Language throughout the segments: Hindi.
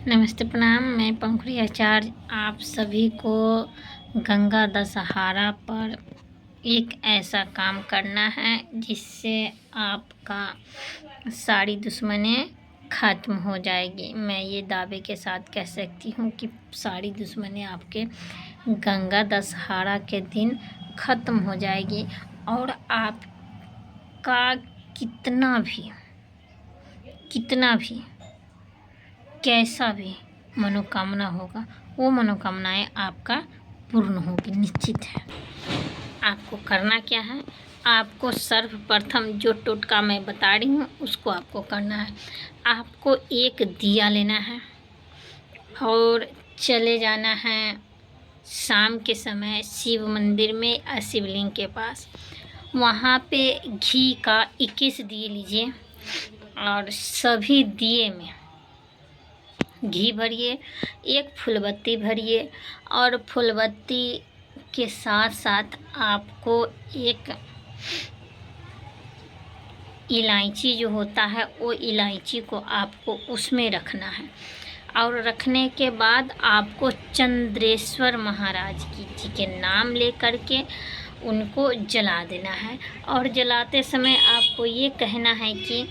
नमस्ते प्रणाम। मैं पंखुड़ी आचार्य आप सभी को गंगा दशहरा पर एक ऐसा काम करना है जिससे आपका सारी दुश्मनें ख़त्म हो जाएगी। मैं ये दावे के साथ कह सकती हूँ कि सारी दुश्मनें आपके गंगा दशहरा के दिन ख़त्म हो जाएगी और आपका कितना भी कैसा भी मनोकामना होगा वो मनोकामनाएं आपका पूर्ण होगी, निश्चित है। आपको करना क्या है, आपको सर्वप्रथम जो टोटका मैं बता रही हूँ उसको आपको करना है। आपको एक दिया लेना है और चले जाना है शाम के समय शिव मंदिर में या शिवलिंग के पास। वहाँ पे घी का 21 दिए लीजिए और सभी दिए में घी भरिए, एक फूलबत्ती भरिए और फूलबत्ती के साथ साथ आपको एक इलायची जो होता है वो इलायची को आपको उसमें रखना है और रखने के बाद आपको चंद्रेश्वर महाराज जी के नाम ले करके उनको जला देना है। और जलाते समय आपको ये कहना है कि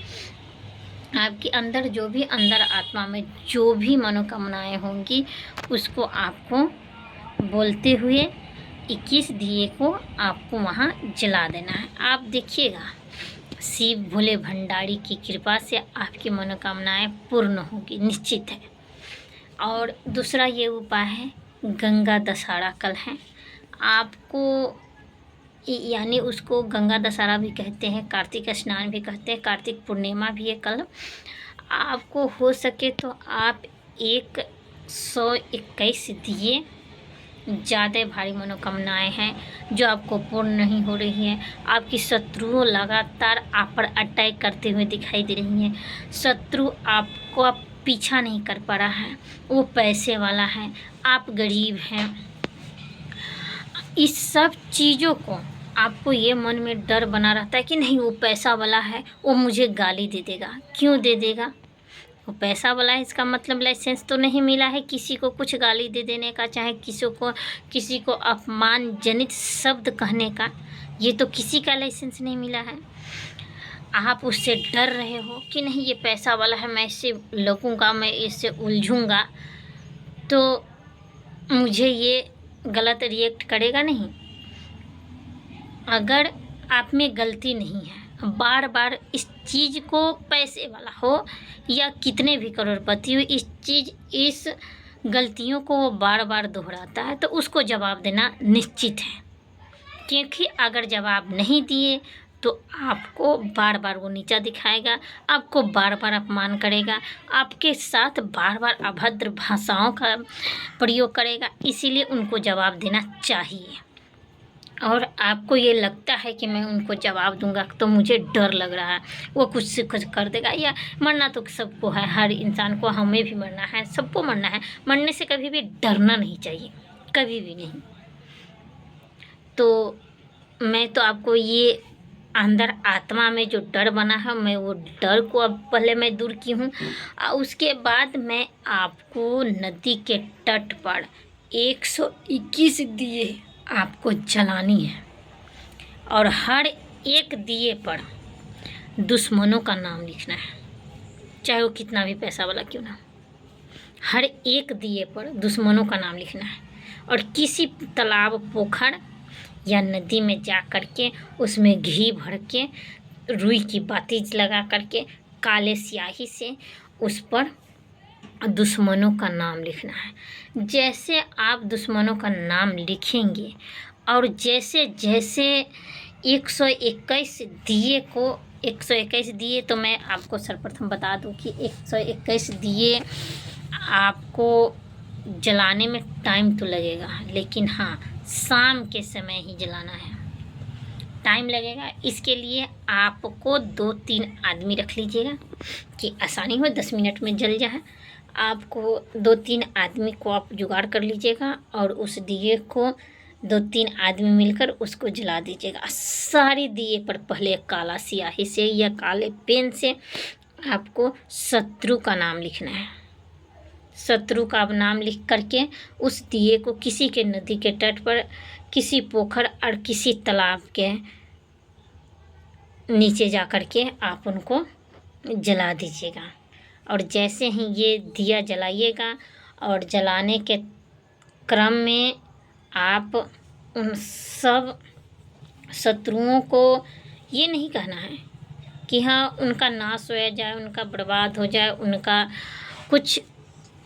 आपके अंदर जो भी अंदर आत्मा में जो भी मनोकामनाएं होंगी उसको आपको बोलते हुए 21 दिए को आपको वहाँ जला देना है। आप देखिएगा शिव भोले भंडारी की कृपा से आपकी मनोकामनाएं पूर्ण होगी, निश्चित है। और दूसरा ये उपाय है, गंगा दशहरा कल है, आपको यानी उसको गंगा दशहरा भी कहते हैं, कार्तिक स्नान भी कहते हैं, कार्तिक पूर्णिमा भी है कल। आपको हो सके तो आप 121 दिए, ज़्यादा भारी मनोकामनाएं हैं जो आपको पूर्ण नहीं हो रही हैं, आपकी शत्रुओं लगातार आप पर अटैक करते हुए दिखाई दे रही हैं, शत्रु आपको अब पीछा नहीं कर पा रहा है, वो पैसे वाला है, आप गरीब हैं, इस सब चीज़ों को आपको ये मन में डर बना रहता है कि नहीं वो पैसा वाला है, वो मुझे गाली दे देगा। क्यों दे देगा? वो पैसा वाला है, इसका मतलब लाइसेंस तो नहीं मिला है किसी को कुछ गाली दे देने का, चाहे किसी को अपमानजनित शब्द कहने का, ये तो किसी का लाइसेंस नहीं मिला है। आप उससे डर रहे हो कि नहीं ये पैसा वाला है, मैं इससे लगूंगा, मैं इससे उलझूंगा तो मुझे ये गलत रिएक्ट करेगा नहीं। अगर आप में गलती नहीं है, बार बार इस चीज़ को, पैसे वाला हो या कितने भी करोड़पति हो, इस गलतियों को वो बार बार दोहराता है तो उसको जवाब देना निश्चित है। क्योंकि अगर जवाब नहीं दिए तो आपको बार बार वो नीचा दिखाएगा, आपको बार बार अपमान करेगा, आपके साथ बार बार अभद्र भाषाओं का प्रयोग करेगा। इसीलिए उनको जवाब देना चाहिए। और आपको ये लगता है कि मैं उनको जवाब दूंगा तो मुझे डर लग रहा है वो कुछ से कुछ कर देगा, या मरना तो सबको है, हर इंसान को, हमें भी मरना है, सबको मरना है, मरने से कभी भी डरना नहीं चाहिए, कभी भी नहीं। तो मैं तो आपको ये अंदर आत्मा में जो डर बना है, मैं वो डर को अब पहले मैं दूर की हूँ। उसके बाद मैं आपको नदी के तट पर 121 दिए आपको जलानी है और हर एक दिए पर दुश्मनों का नाम लिखना है, चाहे वो कितना भी पैसा वाला क्यों ना। हर एक दिए पर दुश्मनों का नाम लिखना है और किसी तालाब, पोखर या नदी में जा कर के उसमें घी भर के, रुई की बाती लगा करके काले स्याही से उस पर दुश्मनों का नाम लिखना है। जैसे आप दुश्मनों का नाम लिखेंगे और जैसे जैसे 121 दिए को, 121 दिए तो मैं आपको सर्वप्रथम बता दूं कि 121 दिए आपको जलाने में टाइम तो लगेगा, लेकिन हाँ शाम के समय ही जलाना है, टाइम लगेगा। इसके लिए आपको 2-3 आदमी रख लीजिएगा कि आसानी हो, 10 मिनट में जल जाए। आपको 2-3 आदमी को आप जुगाड़ कर लीजिएगा और उस दिए को 2-3 आदमी मिलकर उसको जला दीजिएगा। सारे दिए पर पहले काला स्याही से या काले पेन से आपको शत्रु का नाम लिखना है, शत्रु का नाम लिख करके उस दिए को किसी के नदी के तट पर, किसी पोखर और किसी तालाब के नीचे जा कर के आप उनको जला दीजिएगा। और जैसे ही ये दिया जलाइएगा और जलाने के क्रम में आप उन सब शत्रुओं को ये नहीं कहना है कि हाँ उनका नाश हो जाए, उनका बर्बाद हो जाए, उनका कुछ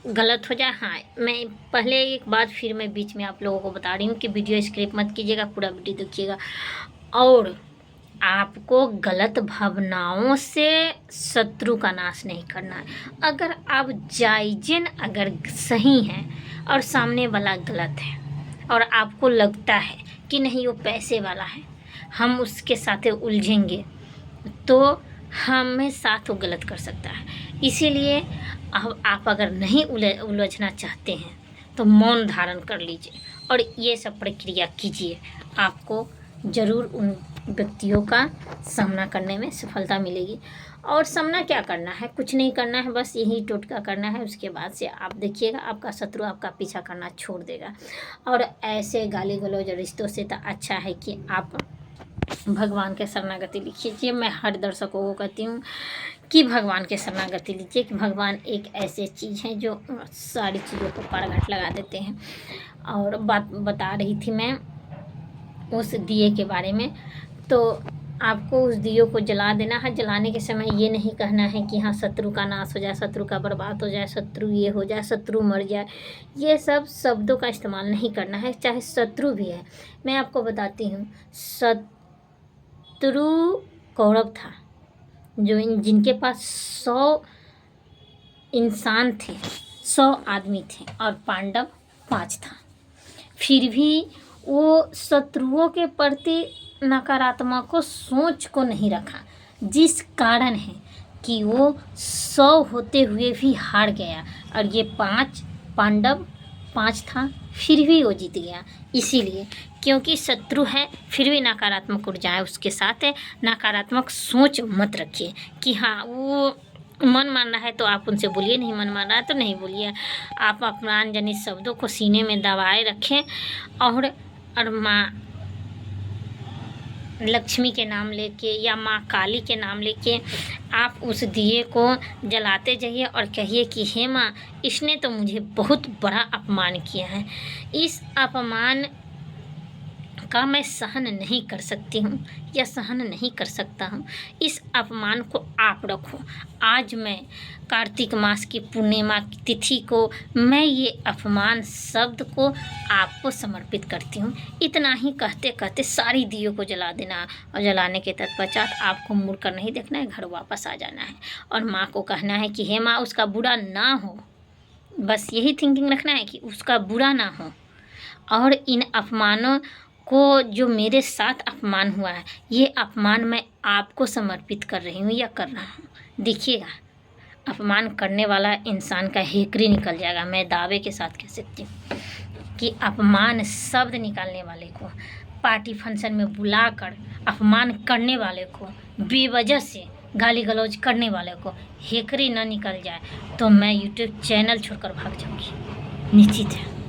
गलत हो जाए। हाँ, मैं पहले एक बात फिर मैं बीच में आप लोगों को बता रही हूँ कि वीडियो स्किप मत कीजिएगा, पूरा वीडियो देखिएगा। और आपको गलत भावनाओं से शत्रु का नाश नहीं करना है। अगर आप जायज़न अगर सही हैं और सामने वाला गलत है और आपको लगता है कि नहीं वो पैसे वाला है, हम उसके साथ उलझेंगे, तो हमें साथ वो गलत कर सकता है। इसीलिए अब आप अगर नहीं उलझना चाहते हैं तो मौन धारण कर लीजिए और ये सब प्रक्रिया कीजिए। आपको ज़रूर उन व्यक्तियों का सामना करने में सफलता मिलेगी। और सामना क्या करना है, कुछ नहीं करना है, बस यही टोटका करना है। उसके बाद से आप देखिएगा आपका शत्रु आपका पीछा करना छोड़ देगा। और ऐसे गाली गलौज रिश्तों से तो अच्छा है कि आप भगवान के शरणागति लीजिए। मैं हर दर्शकों को कहती हूँ कि भगवान के शरणागति लीजिए कि भगवान एक ऐसे चीज़ है जो सारी चीज़ों को पार घाट लगा देते हैं। और बात बता रही थी मैं उस दिए के बारे में, तो आपको उस दियों को जला देना है। जलाने के समय ये नहीं कहना है कि हाँ शत्रु का नाश हो जाए, शत्रु का बर्बाद हो जाए, शत्रु ये हो जाए, शत्रु मर जाए। ये सब शब्दों का इस्तेमाल नहीं करना है, चाहे शत्रु भी है। मैं आपको बताती हूँ, शत्रु कौरव था जो जिनके पास 100 इंसान थे, 100 आदमी थे, और पांडव 5 था। फिर भी वो शत्रुओं के प्रति नकारात्मक सोच को नहीं रखा, जिस कारण है कि वो 100 होते हुए भी हार गया। और ये 5 पांडव 5 था, फिर भी वो जीत गया। इसीलिए क्योंकि शत्रु है फिर भी नकारात्मक ऊर्जाएं उसके साथ है। नकारात्मक सोच मत रखिए कि हाँ वो मन मार रहा है तो आप उनसे बोलिए, नहीं मन मार रहा है तो नहीं बोलिए। आप अपमान जनित शब्दों को सीने में दबाए रखें और माँ लक्ष्मी के नाम लेके या माँ काली के नाम लेके आप उस दिए को जलाते जाइए और कहिए कि हे माँ, इसने तो मुझे बहुत बड़ा अपमान किया है, इस अपमान का मैं सहन नहीं कर सकती हूँ या सहन नहीं कर सकता हूँ। इस अपमान को आप रखो। आज मैं कार्तिक मास की पूर्णिमा की तिथि को मैं ये अपमान शब्द को आपको समर्पित करती हूँ। इतना ही कहते कहते सारी दियों को जला देना और जलाने के तत्पश्चात आपको मुड़ कर नहीं देखना है, घर वापस आ जाना है और माँ को कहना है कि हे माँ, उसका बुरा ना हो। बस यही थिंकिंग रखना है कि उसका बुरा ना हो। और इन अपमानों को जो मेरे साथ अपमान हुआ है, ये अपमान मैं आपको समर्पित कर रही हूँ या कर रहा हूँ। देखिएगा अपमान करने वाला इंसान का हेकरी निकल जाएगा। मैं दावे के साथ कह सकती हूँ कि अपमान शब्द निकालने वाले को, पार्टी फंक्शन में बुलाकर अपमान करने वाले को, बेवजह से गाली गलौज करने वाले को हेकरी न निकल जाए तो मैं यूट्यूब चैनल छोड़कर भाग जाऊँगी, निश्चित है।